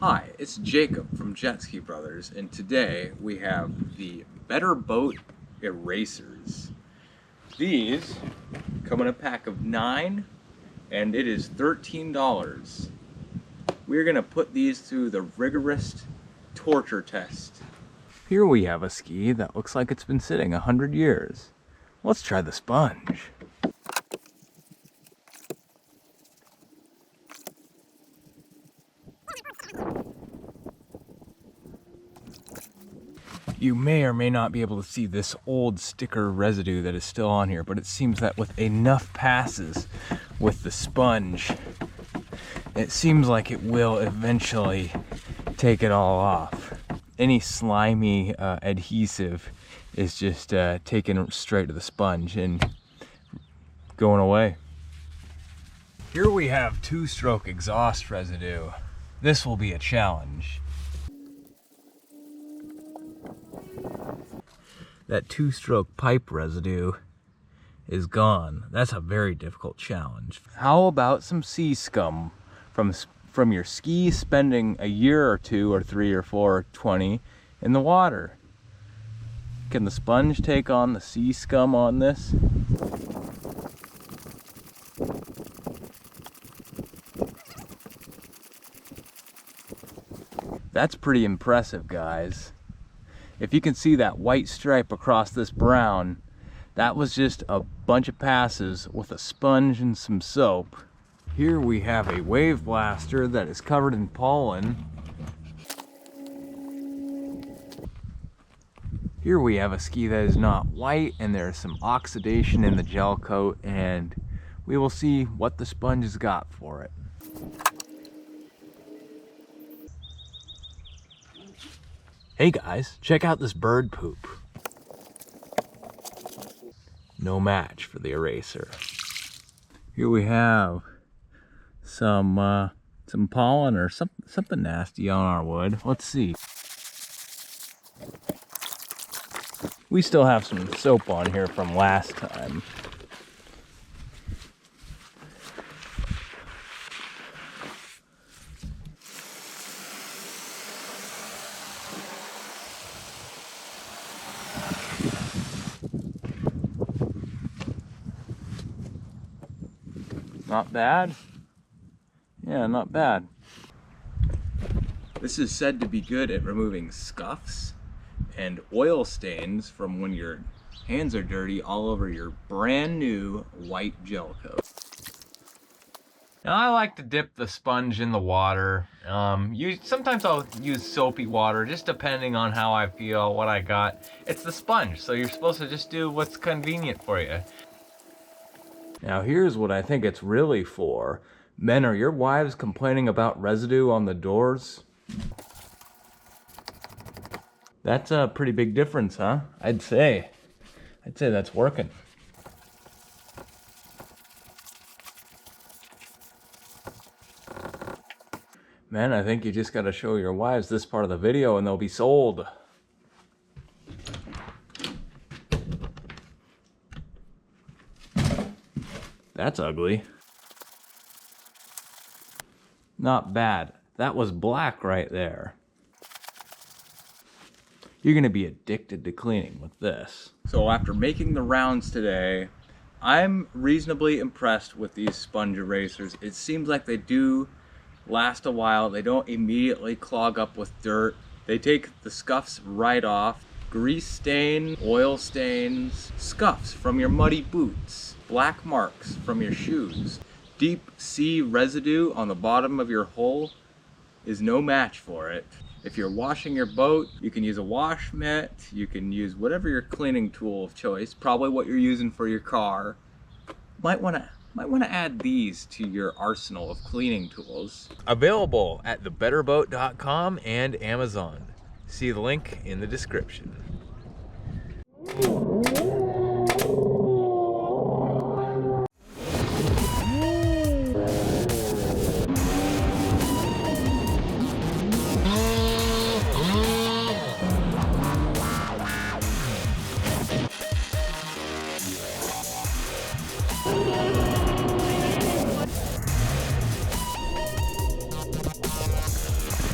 Hi, it's Jacob from JetSki Brothers, and today we have the Better Boat Erasers. These come in a pack of 9, and it is $13. We're going to put these through the rigorous torture test. Here we have a ski that looks like it's been sitting 100 years. Let's try the sponge. You may or may not be able to see this old sticker residue that is still on here, but it seems that with enough passes with the sponge, it seems like it will eventually take it all off. Any slimy adhesive is just taken straight to the sponge and going away. Here we have 2-stroke exhaust residue. This will be a challenge. That 2-stroke pipe residue is gone. That's a very difficult challenge. How about some sea scum from your ski spending a year or 2 or 3 or 4 or 20 in the water? Can the sponge take on the sea scum on this? That's pretty impressive, guys. If you can see that white stripe across this brown, that was just a bunch of passes with a sponge and some soap. Here we have a wave blaster that is covered in pollen. Here we have a ski that is not white, and there's some oxidation in the gel coat, and we will see what the sponge has got for it. Hey guys, check out this bird poop. No match for the eraser. Here we have some pollen or something nasty on our wood. Let's see. We still have some soap on here from last time. Not bad. Yeah, not bad. This is said to be good at removing scuffs and oil stains from when your hands are dirty all over your brand new white gel coat. Now I like to dip the sponge in the water. Sometimes I'll use soapy water, just depending on how I feel, what I got. It's the sponge, so you're supposed to just do what's convenient for you. Now here's what I think it's really for. Men, are your wives complaining about residue on the doors? That's a pretty big difference, huh? I'd say that's working. Man, I think you just gotta show your wives this part of the video and they'll be sold. That's ugly. Not bad. That was black right there. You're gonna be addicted to cleaning with this. So after making the rounds today, I'm reasonably impressed with these sponge erasers. It seems like they do last a while. They don't immediately clog up with dirt. They take the scuffs right off. Grease stain, oil stains, scuffs from your muddy boots, black marks from your shoes. Deep sea residue on the bottom of your hull is no match for it. If you're washing your boat, you can use a wash mitt, you can use whatever your cleaning tool of choice, probably what you're using for your car. Might want to add these to your arsenal of cleaning tools. Available at thebetterboat.com and Amazon. See the link in the description.